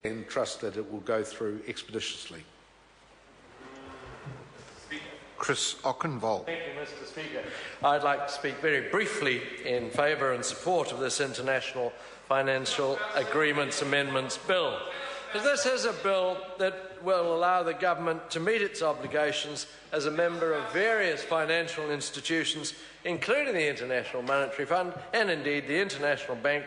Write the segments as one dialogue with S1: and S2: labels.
S1: and trust that it will go through expeditiously.
S2: Chris Ockenvold.
S3: Thank you, Mr. Speaker. I'd like to speak very briefly in favour and support of this International Financial Agreements Amendments Bill. This is a bill that will allow the government to meet its obligations as a member of various financial institutions, including the International Monetary Fund and indeed the International Bank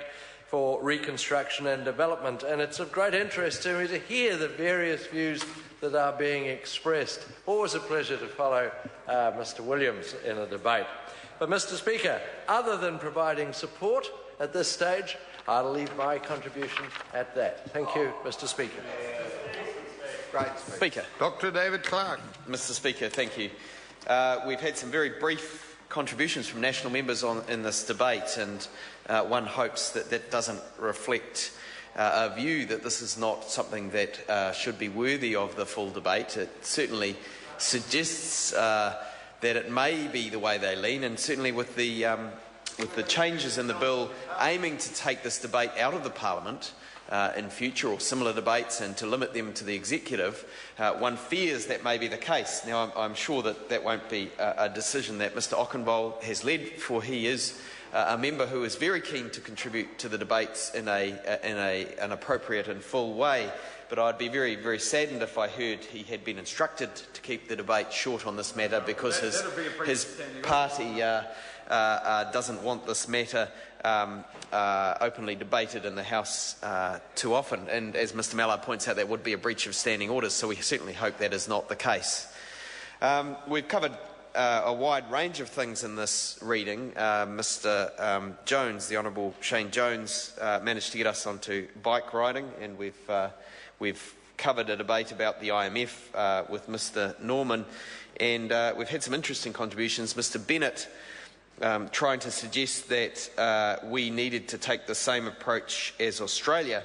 S3: for Reconstruction and Development. And it's of great interest to me to hear the various views that are being expressed. Always a pleasure to follow Mr. Williams in a debate. But, Mr. Speaker, other than providing support at this stage, I'll leave my contribution at that. Thank you, Mr. Speaker.
S2: Great
S4: Speaker.
S2: Dr. David Clark.
S4: Mr. Speaker, thank you. We've had some very brief contributions from national members in this debate, and one hopes that that doesn't reflect a view that this is not something that should be worthy of the full debate. It certainly suggests that it may be the way they lean, and certainly with the changes in the bill aiming to take this debate out of the Parliament in future or similar debates and to limit them to the executive, one fears that may be the case. Now, I'm sure that that won't be a decision that Mr. Ockenvold has led, for he is a member who is very keen to contribute to the debates in an appropriate and full way. But I'd be very, very saddened if I heard he had been instructed to keep the debate short on this matter because his party doesn't want this matter openly debated in the House too often. And as Mr. Mallard points out, that would be a breach of standing orders, so we certainly hope that is not the case. We've covered a wide range of things in this reading. Mr. Jones, the Honourable Shane Jones, managed to get us onto bike riding, and we've covered a debate about the IMF with Mr. Norman, and we've had some interesting contributions. Mr. Bennett trying to suggest that we needed to take the same approach as Australia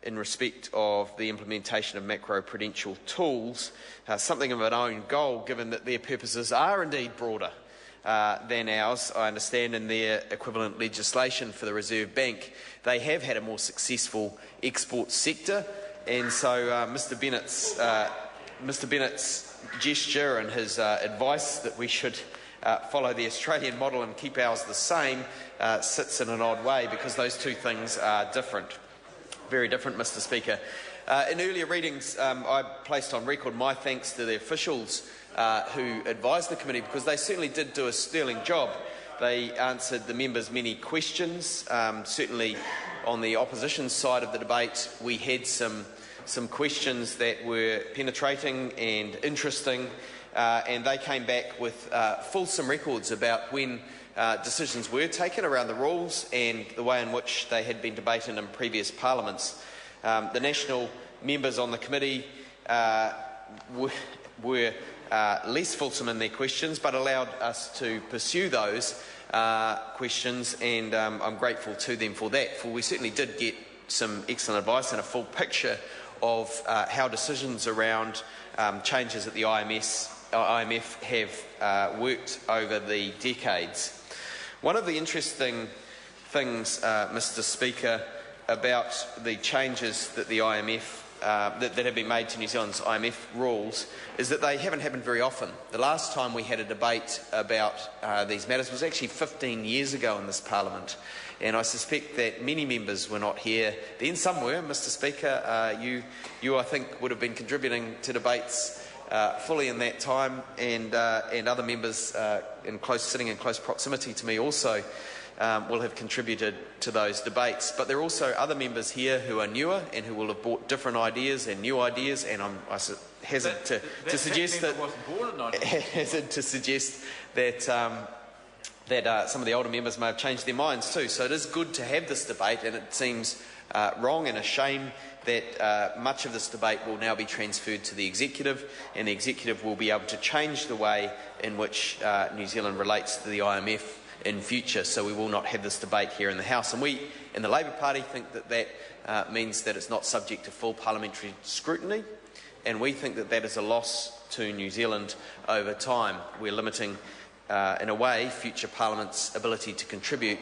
S4: in respect of the implementation of macroprudential tools, something of an own goal, given that their purposes are indeed broader than ours, I understand, in their equivalent legislation for the Reserve Bank. They have had a more successful export sector, and so Mr. Bennett's gesture and his advice that we should follow the Australian model and keep ours the same sits in an odd way, because those two things are different. Very different, Mr. Speaker. In earlier readings, I placed on record my thanks to the officials who advised the committee, because they certainly did do a sterling job. They answered the members' many questions. Certainly on the opposition side of the debate, we had some questions that were penetrating and interesting, and they came back with fulsome records about when decisions were taken around the rules and the way in which they had been debated in previous parliaments. The national members on the committee were less fulsome in their questions, but allowed us to pursue those questions, and I'm grateful to them for that, for we certainly did get some excellent advice and a full picture of how decisions around changes at the IMF have worked over the decades. One of the interesting things, Mr. Speaker, about the changes that the IMF that have been made to New Zealand's IMF rules is that they haven't happened very often. The last time we had a debate about these matters was actually 15 years ago in this Parliament, and I suspect that many members were not here then. Some were, Mr. Speaker. You I think would have been contributing to debates fully in that time, and other members sitting in close proximity to me also will have contributed to those debates. But there are also other members here who are newer and who will have brought different ideas and new ideas, and I'm hesitant to suggest that some of the older members may have changed their minds too. So it is good to have this debate, and it seems wrong and a shame that much of this debate will now be transferred to the executive, and the executive will be able to change the way in which New Zealand relates to the IMF in future, so we will not have this debate here in the House. And we in the Labour Party think that means that it's not subject to full parliamentary scrutiny, and we think that that is a loss to New Zealand over time. We're limiting, in a way, future Parliament's ability to contribute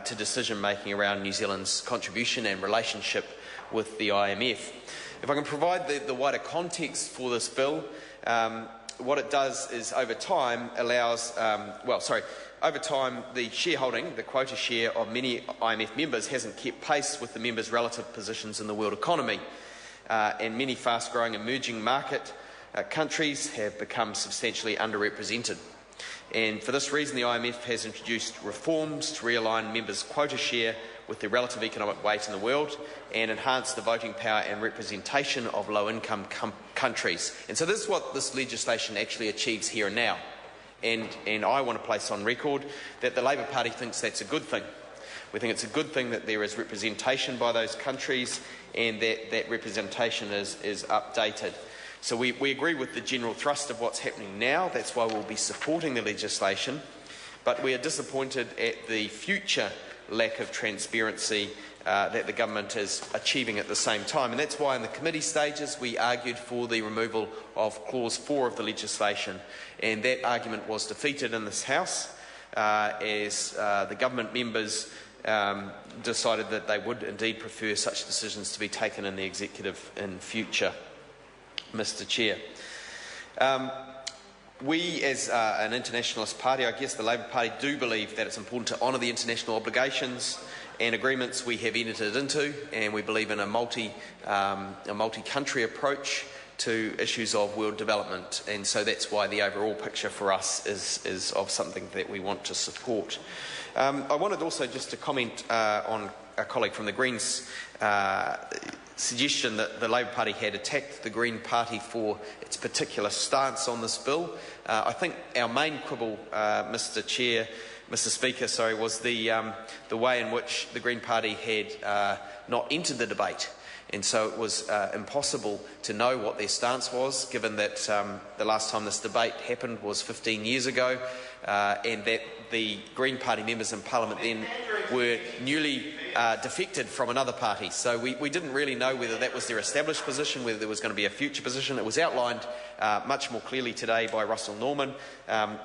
S4: to decision-making around New Zealand's contribution and relationship with the IMF. If I can provide the wider context for this bill, what it does is over time allows, over time the shareholding, the quota share of many IMF members hasn't kept pace with the members' relative positions in the world economy, and many fast-growing emerging market countries have become substantially underrepresented. And for this reason, the IMF has introduced reforms to realign members' quota share with their relative economic weight in the world and enhance the voting power and representation of low-income countries. And so this is what this legislation actually achieves here and now. And I want to place on record that the Labour Party thinks that's a good thing. We think it's a good thing that there is representation by those countries and that representation is updated. So we agree with the general thrust of what's happening now. That's why we'll be supporting the legislation. But we are disappointed at the future lack of transparency that the government is achieving at the same time. And that's why in the committee stages we argued for the removal of Clause 4 of the legislation. And that argument was defeated in this House as the government members decided that they would indeed prefer such decisions to be taken in the executive in future. Mr. Chair. We as an internationalist party, I guess the Labour Party, do believe that it's important to honour the international obligations and agreements we have entered into, and we believe in a multi-country approach to issues of world development, and so that's why the overall picture for us is of something that we want to support. I wanted also just to comment on a colleague from the Greens' suggestion that the Labour Party had attacked the Green Party for its particular stance on this bill. I think our main quibble, Mr. Speaker, was the way in which the Green Party had not entered the debate. And so it was impossible to know what their stance was, given that the last time this debate happened was 15 years ago, and that the Green Party members in Parliament then were newly defected from another party. So we didn't really know whether that was their established position, whether there was going to be a future position. It was outlined much more clearly today by Russell Norman.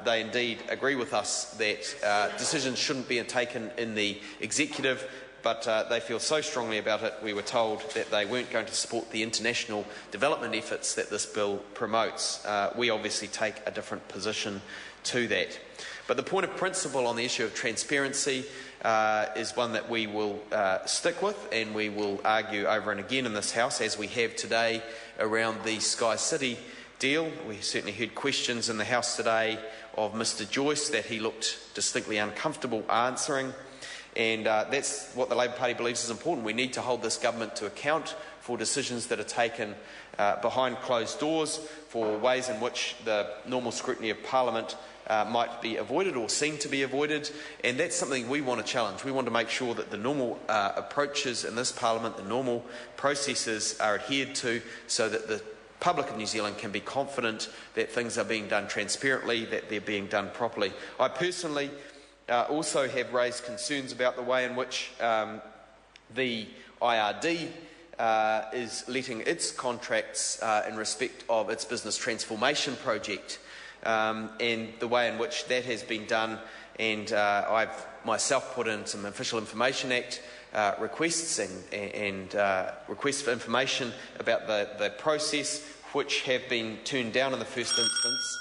S4: They indeed agree with us that decisions shouldn't be taken in the executive, but they feel so strongly about it, we were told that they weren't going to support the international development efforts that this bill promotes. We obviously take a different position to that. But the point of principle on the issue of transparency is one that we will stick with, and we will argue over and again in this House, as we have today around the Sky City deal. We certainly heard questions in the House today of Mr. Joyce that he looked distinctly uncomfortable answering. And that's what the Labour Party believes is important. We need to hold this government to account for decisions that are taken behind closed doors, for ways in which the normal scrutiny of Parliament might be avoided or seem to be avoided. And that's something we want to challenge. We want to make sure that the normal approaches in this Parliament, the normal processes are adhered to, so that the public of New Zealand can be confident that things are being done transparently, that they're being done properly. I personally also have raised concerns about the way in which the IRD is letting its contracts in respect of its business transformation project, and the way in which that has been done. And I've myself put in some Official Information Act requests and requests for information about the process, which have been turned down in the first instance.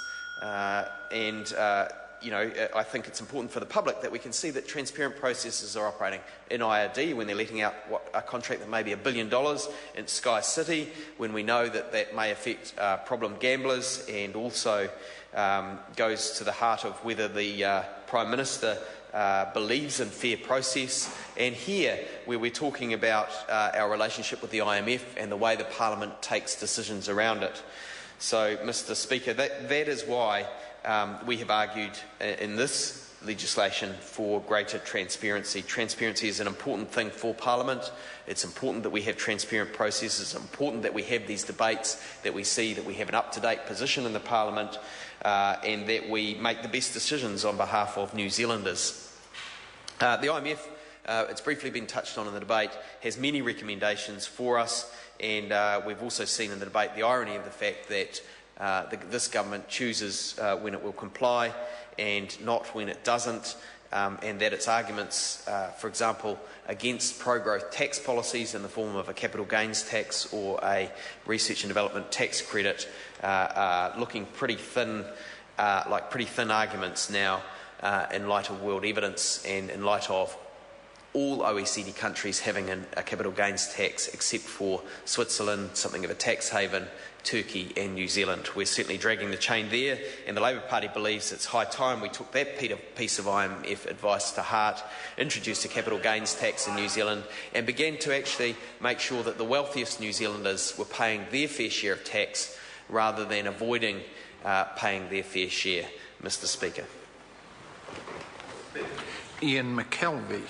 S4: I think it's important for the public that we can see that transparent processes are operating in IRD when they're letting out a contract that may be $1 billion in Sky City, when we know that that may affect problem gamblers, and also goes to the heart of whether the Prime Minister believes in fair process. And here, where we're talking about our relationship with the IMF and the way the Parliament takes decisions around it. So, Mr. Speaker, that is why we have argued in this legislation for greater transparency. Transparency is an important thing for Parliament. It's important that we have transparent processes. It's important that we have these debates, that we see that we have an up-to-date position in the Parliament, and that we make the best decisions on behalf of New Zealanders. The IMF, it's briefly been touched on in the debate, has many recommendations for us, and we've also seen in the debate the irony of the fact that this government chooses when it will comply and not when it doesn't. and that its arguments, for example, against pro-growth tax policies in the form of a capital gains tax or a research and development tax credit are looking pretty thin, like pretty thin arguments now in light of world evidence and in light of all OECD countries having a capital gains tax except for Switzerland, something of a tax haven, Turkey and New Zealand. We're certainly dragging the chain there, and the Labour Party believes it's high time we took that piece of IMF advice to heart, introduced a capital gains tax in New Zealand, and began to actually make sure that the wealthiest New Zealanders were paying their fair share of tax rather than avoiding paying their fair share, Mr. Speaker.
S2: Ian McKelvey.